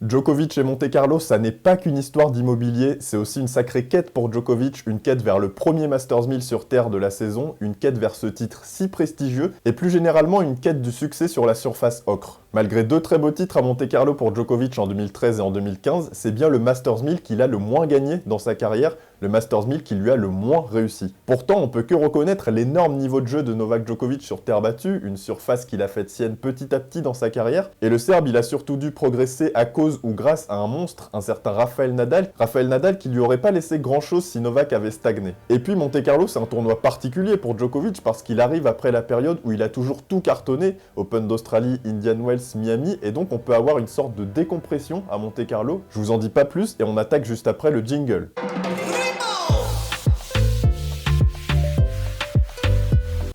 Djokovic et Monte-Carlo, ça n'est pas qu'une histoire d'immobilier, c'est aussi une sacrée quête pour Djokovic, une quête vers le premier Masters 1000 sur Terre de la saison, une quête vers ce titre si prestigieux, et plus généralement une quête du succès sur la surface ocre. Malgré deux très beaux titres à Monte-Carlo pour Djokovic en 2013 et en 2015, c'est bien le Masters 1000 qu'il a le moins gagné dans sa carrière, le Masters 1000 qui lui a le moins réussi. Pourtant, on peut que reconnaître l'énorme niveau de jeu de Novak Djokovic sur terre battue, une surface qu'il a faite sienne petit à petit dans sa carrière, et le Serbe, il a surtout dû progresser à cause ou grâce à un monstre, un certain Rafael Nadal qui lui aurait pas laissé grand chose si Novak avait stagné. Et puis Monte-Carlo, c'est un tournoi particulier pour Djokovic parce qu'il arrive après la période où il a toujours tout cartonné, Open d'Australie, Indian Wells, Miami, et donc on peut avoir une sorte de décompression à Monte-Carlo. Je vous en dis pas plus et on attaque juste après le jingle.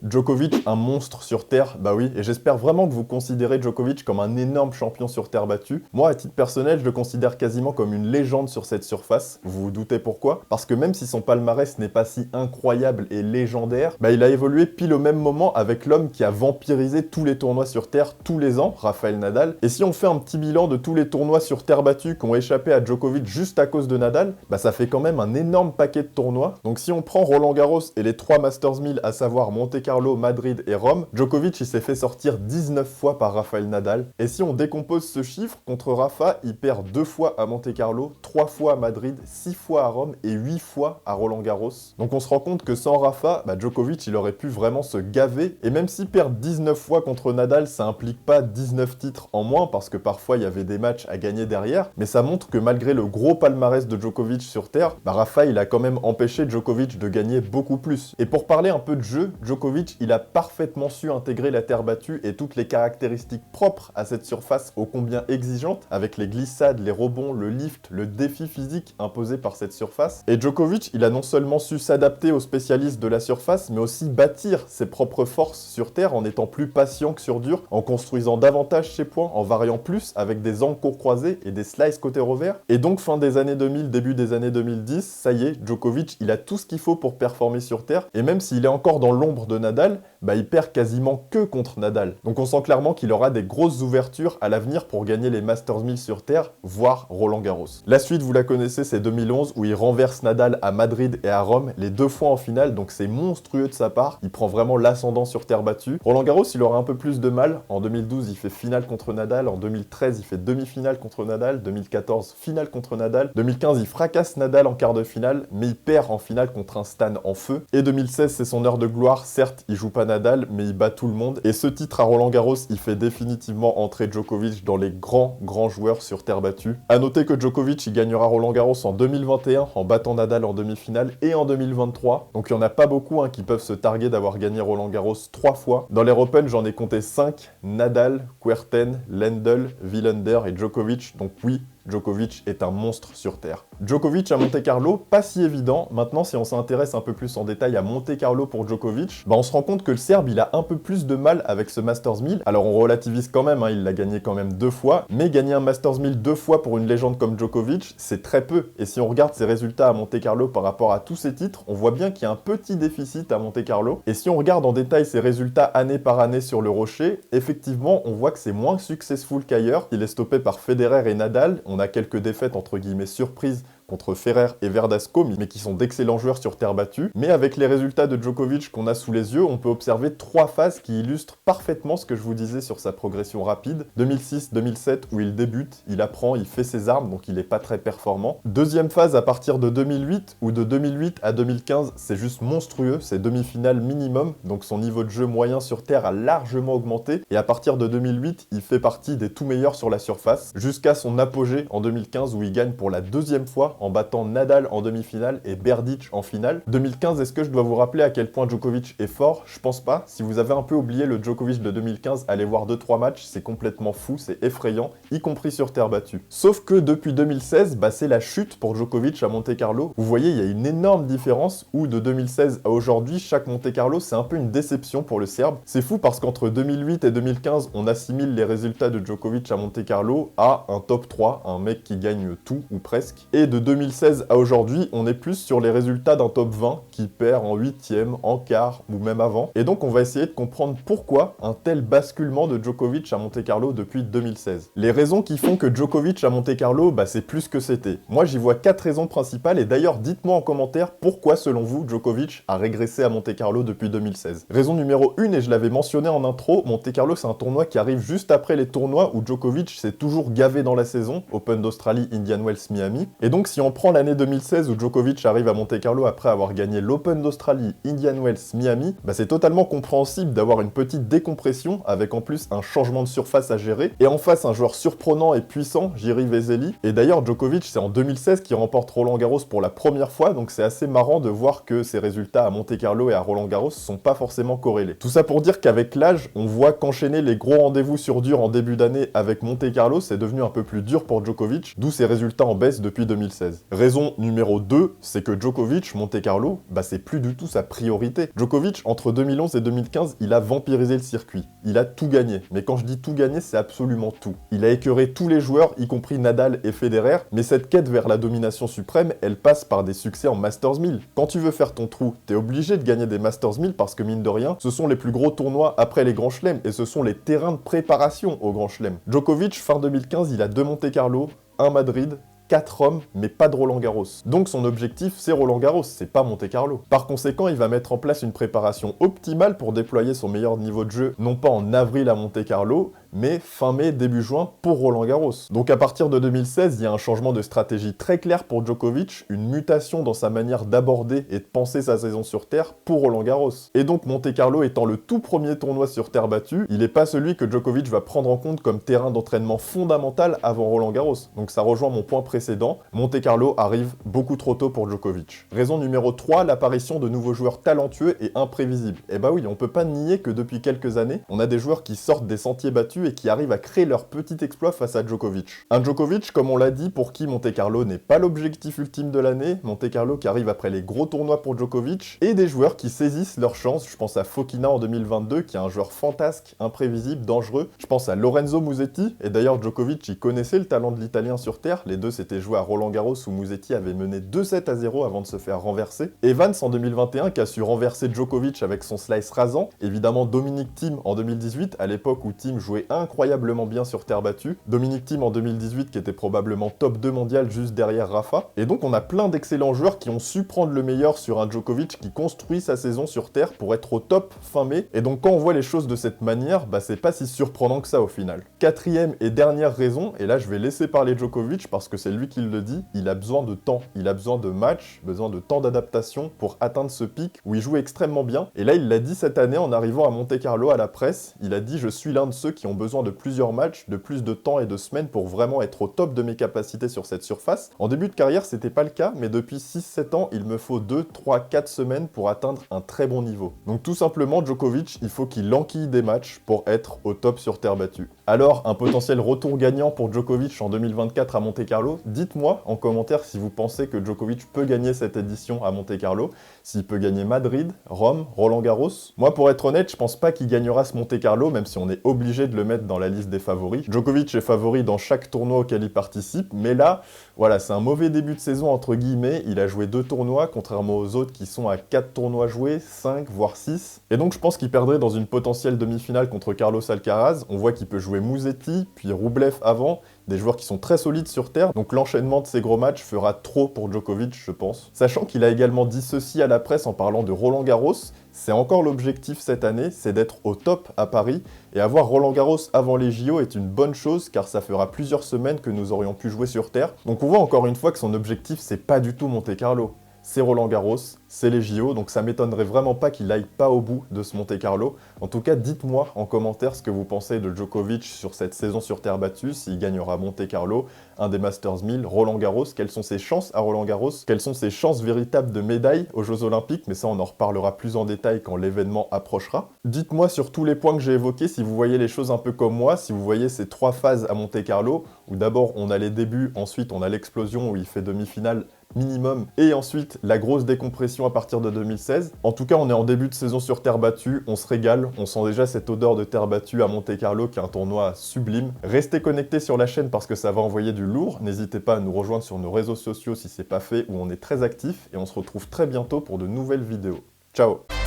Djokovic, un monstre sur terre, bah oui, et j'espère vraiment que vous considérez Djokovic comme un énorme champion sur terre battue. Moi, à titre personnel, je le considère quasiment comme une légende sur cette surface. Vous vous doutez pourquoi? Parce que même si son palmarès n'est pas si incroyable et légendaire, bah il a évolué pile au même moment avec l'homme qui a vampirisé tous les tournois sur terre tous les ans, Rafael Nadal. Et si on fait un petit bilan de tous les tournois sur terre battue qui ont échappé à Djokovic juste à cause de Nadal, bah ça fait quand même un énorme paquet de tournois. Donc si on prend Roland Garros et les 3 Masters 1000, à savoir Monte-Carlo, Madrid et Rome, Djokovic il s'est fait sortir 19 fois par Rafael Nadal. Et si on décompose ce chiffre, contre Rafa, il perd 2 fois à Monte-Carlo, 3 fois à Madrid, 6 fois à Rome et 8 fois à Roland Garros. Donc on se rend compte que sans Rafa, Djokovic il aurait pu vraiment se gaver. Et même si perdre 19 fois contre Nadal, ça implique pas 19 titres en moins, parce que parfois il y avait des matchs à gagner derrière, mais ça montre que malgré le gros palmarès de Djokovic sur terre, Rafa il a quand même empêché Djokovic de gagner beaucoup plus. Et pour parler un peu de jeu, Djokovic il a parfaitement su intégrer la terre battue et toutes les caractéristiques propres à cette surface ô combien exigeante, avec les glissades, les rebonds, le lift, le défi physique imposé par cette surface. Et Djokovic, il a non seulement su s'adapter aux spécialistes de la surface, mais aussi bâtir ses propres forces sur terre en étant plus patient que sur dur, en construisant davantage ses points, en variant plus avec des angles courts croisés et des slices côté revers. Et donc fin des années 2000, début des années 2010, ça y est, Djokovic, il a tout ce qu'il faut pour performer sur terre, et même s'il est encore dans l'ombre de Nadal, il perd quasiment que contre Nadal. Donc on sent clairement qu'il aura des grosses ouvertures à l'avenir pour gagner les Masters 1000 sur terre, voire Roland Garros. La suite, vous la connaissez, c'est 2011 où il renverse Nadal à Madrid et à Rome, les 2 fois en finale, donc c'est monstrueux de sa part. Il prend vraiment l'ascendant sur terre battue. Roland Garros, il aura un peu plus de mal. En 2012, il fait finale contre Nadal. En 2013, il fait demi-finale contre Nadal. 2014, finale contre Nadal. 2015, il fracasse Nadal en quart de finale, mais il perd en finale contre un Stan en feu. Et 2016, c'est son heure de gloire. Certes, il joue pas Nadal, mais il bat tout le monde. Et ce titre à Roland Garros, il fait définitivement entrer Djokovic dans les grands joueurs sur terre battue. A noter que Djokovic, il gagnera Roland Garros en 2021 en battant Nadal en demi-finale et en 2023. Donc il n'y en a pas beaucoup qui peuvent se targuer d'avoir gagné Roland Garros 3 fois. Dans les Open, j'en ai compté 5. Nadal, Kuerten, Lendl, Wilander et Djokovic. Donc oui, Djokovic est un monstre sur terre. Djokovic à Monte-Carlo, pas si évident. Maintenant, si on s'intéresse un peu plus en détail à Monte-Carlo pour Djokovic, on se rend compte que le Serbe, il a un peu plus de mal avec ce Masters 1000. Alors on relativise quand même, il l'a gagné quand même 2 fois, mais gagner un Masters 1000 2 fois pour une légende comme Djokovic, c'est très peu. Et si on regarde ses résultats à Monte-Carlo par rapport à tous ses titres, on voit bien qu'il y a un petit déficit à Monte-Carlo. Et si on regarde en détail ses résultats année par année sur le rocher, effectivement, on voit que c'est moins successful qu'ailleurs. Il est stoppé par Federer et Nadal. On a quelques défaites entre guillemets surprises contre Ferrer et Verdasco, mais qui sont d'excellents joueurs sur terre battue. Mais avec les résultats de Djokovic qu'on a sous les yeux, on peut observer 3 phases qui illustrent parfaitement ce que je vous disais sur sa progression rapide. 2006-2007 où il débute, il apprend, il fait ses armes, donc il n'est pas très performant. Deuxième phase à partir de 2008, où de 2008 à 2015, c'est juste monstrueux, c'est demi-finale minimum, donc son niveau de jeu moyen sur terre a largement augmenté. Et à partir de 2008, il fait partie des tout meilleurs sur la surface, jusqu'à son apogée en 2015 où il gagne pour la 2e fois en battant Nadal en demi-finale et Berdych en finale. 2015, est-ce que je dois vous rappeler à quel point Djokovic est fort? Je pense pas. Si vous avez un peu oublié le Djokovic de 2015, allez voir 2-3 matchs, c'est complètement fou, c'est effrayant, y compris sur terre battue. Sauf que depuis 2016, c'est la chute pour Djokovic à Monte-Carlo. Vous voyez, il y a une énorme différence où de 2016 à aujourd'hui, chaque Monte-Carlo, c'est un peu une déception pour le Serbe. C'est fou parce qu'entre 2008 et 2015, on assimile les résultats de Djokovic à Monte-Carlo à un top 3, un mec qui gagne tout ou presque. Et de 2016 à aujourd'hui, on est plus sur les résultats d'un top 20 qui perd en 8e, en quart ou même avant. Et donc on va essayer de comprendre pourquoi un tel basculement de Djokovic à Monte-Carlo depuis 2016. Les raisons qui font que Djokovic à Monte-Carlo, c'est plus que c'était. Moi j'y vois 4 raisons principales et d'ailleurs dites-moi en commentaire pourquoi selon vous Djokovic a régressé à Monte-Carlo depuis 2016. Raison numéro 1, et je l'avais mentionné en intro, Monte-Carlo c'est un tournoi qui arrive juste après les tournois où Djokovic s'est toujours gavé dans la saison, Open d'Australie, Indian Wells, Miami. Et donc si on prend l'année 2016 où Djokovic arrive à Monte-Carlo après avoir gagné l'Open d'Australie, Indian Wells, Miami, c'est totalement compréhensible d'avoir une petite décompression avec en plus un changement de surface à gérer et en face un joueur surprenant et puissant, Jiri Veseli. Et d'ailleurs Djokovic c'est en 2016 qu'il remporte Roland-Garros pour la première fois, donc c'est assez marrant de voir que ses résultats à Monte-Carlo et à Roland-Garros sont pas forcément corrélés. Tout ça pour dire qu'avec l'âge, on voit qu'enchaîner les gros rendez-vous sur dur en début d'année avec Monte-Carlo, c'est devenu un peu plus dur pour Djokovic, d'où ses résultats en baisse depuis 2016. Raison numéro 2, c'est que Djokovic, Monte-Carlo, c'est plus du tout sa priorité. Djokovic, entre 2011 et 2015, il a vampirisé le circuit. Il a tout gagné. Mais quand je dis tout gagné, c'est absolument tout. Il a écœuré tous les joueurs, y compris Nadal et Federer, mais cette quête vers la domination suprême, elle passe par des succès en Masters 1000. Quand tu veux faire ton trou, t'es obligé de gagner des Masters 1000 parce que mine de rien, ce sont les plus gros tournois après les grands chelems et ce sont les terrains de préparation aux grands chelems. Djokovic, fin 2015, il a 2 Monte-Carlo, un Madrid, 4 Rome, mais pas de Roland-Garros. Donc son objectif, c'est Roland-Garros, c'est pas Monte-Carlo. Par conséquent, il va mettre en place une préparation optimale pour déployer son meilleur niveau de jeu, non pas en avril à Monte-Carlo, mais fin mai, début juin pour Roland-Garros. Donc à partir de 2016, il y a un changement de stratégie très clair pour Djokovic, une mutation dans sa manière d'aborder et de penser sa saison sur terre pour Roland-Garros. Et donc Monte-Carlo étant le tout premier tournoi sur terre battue, il n'est pas celui que Djokovic va prendre en compte comme terrain d'entraînement fondamental avant Roland-Garros. Donc ça rejoint mon point précédent, Monte-Carlo arrive beaucoup trop tôt pour Djokovic. Raison numéro 3, l'apparition de nouveaux joueurs talentueux et imprévisibles. Et oui, on peut pas nier que depuis quelques années, on a des joueurs qui sortent des sentiers battus et qui arrivent à créer leur petit exploit face à Djokovic. Un Djokovic, comme on l'a dit, pour qui Monte-Carlo n'est pas l'objectif ultime de l'année, Monte-Carlo qui arrive après les gros tournois pour Djokovic, et des joueurs qui saisissent leur chance, je pense à Fokina en 2022, qui est un joueur fantasque, imprévisible, dangereux, je pense à Lorenzo Musetti, et d'ailleurs Djokovic, il connaissait le talent de l'italien sur terre, les deux s'étaient joués à Roland-Garros où Musetti avait mené 2-7-0 avant de se faire renverser, Evans en 2021 qui a su renverser Djokovic avec son slice rasant, évidemment Dominic Thiem en 2018, à l'époque où Thiem jouait incroyablement bien sur terre battue. Dominic Thiem en 2018 qui était probablement top 2 mondial juste derrière Rafa. Et donc on a plein d'excellents joueurs qui ont su prendre le meilleur sur un Djokovic qui construit sa saison sur terre pour être au top fin mai. Et donc quand on voit les choses de cette manière, c'est pas si surprenant que ça au final. Quatrième et dernière raison, et là je vais laisser parler Djokovic parce que c'est lui qui le dit, il a besoin de temps, il a besoin de matchs, besoin de temps d'adaptation pour atteindre ce pic où il joue extrêmement bien. Et là il l'a dit cette année en arrivant à Monte-Carlo à la presse, il a dit je suis l'un de ceux qui ont besoin de plusieurs matchs, de plus de temps et de semaines pour vraiment être au top de mes capacités sur cette surface. En début de carrière, c'était pas le cas, mais depuis 6-7 ans, il me faut 2, 3, 4 semaines pour atteindre un très bon niveau. Donc tout simplement, Djokovic, il faut qu'il enquille des matchs pour être au top sur terre battue. Alors, un potentiel retour gagnant pour Djokovic en 2024 à Monte-Carlo, dites-moi en commentaire si vous pensez que Djokovic peut gagner cette édition à Monte-Carlo, s'il peut gagner Madrid, Rome, Roland-Garros. Moi, pour être honnête, je pense pas qu'il gagnera ce Monte-Carlo, même si on est obligé de le mettre dans la liste des favoris. Djokovic est favori dans chaque tournoi auquel il participe, mais là, voilà, c'est un mauvais début de saison entre guillemets. Il a joué 2 tournois, contrairement aux autres qui sont à 4 tournois joués, 5 voire 6. Et donc je pense qu'il perdrait dans une potentielle demi-finale contre Carlos Alcaraz. On voit qu'il peut jouer Musetti, puis Rublev avant, des joueurs qui sont très solides sur terre, donc l'enchaînement de ces gros matchs fera trop pour Djokovic, je pense. Sachant qu'il a également dit ceci à la presse en parlant de Roland-Garros, c'est encore l'objectif cette année, c'est d'être au top à Paris, et avoir Roland-Garros avant les JO est une bonne chose, car ça fera plusieurs semaines que nous aurions pu jouer sur terre. Donc on voit encore une fois que son objectif, c'est pas du tout Monte-Carlo. C'est Roland-Garros, c'est les JO, donc ça m'étonnerait vraiment pas qu'il aille pas au bout de ce Monte-Carlo. En tout cas, dites-moi en commentaire ce que vous pensez de Djokovic sur cette saison sur terre battue, s'il gagnera Monte-Carlo, un des Masters 1000, Roland-Garros, quelles sont ses chances à Roland-Garros, quelles sont ses chances véritables de médaille aux Jeux Olympiques, mais ça on en reparlera plus en détail quand l'événement approchera. Dites-moi sur tous les points que j'ai évoqués si vous voyez les choses un peu comme moi, si vous voyez ces 3 phases à Monte-Carlo, où d'abord on a les débuts, ensuite on a l'explosion où il fait demi-finale minimum, et ensuite la grosse décompression compétition à partir de 2016. En tout cas, on est en début de saison sur terre battue, on se régale, on sent déjà cette odeur de terre battue à Monte-Carlo qui est un tournoi sublime. Restez connectés sur la chaîne parce que ça va envoyer du lourd. N'hésitez pas à nous rejoindre sur nos réseaux sociaux si c'est pas fait, où on est très actifs et on se retrouve très bientôt pour de nouvelles vidéos. Ciao!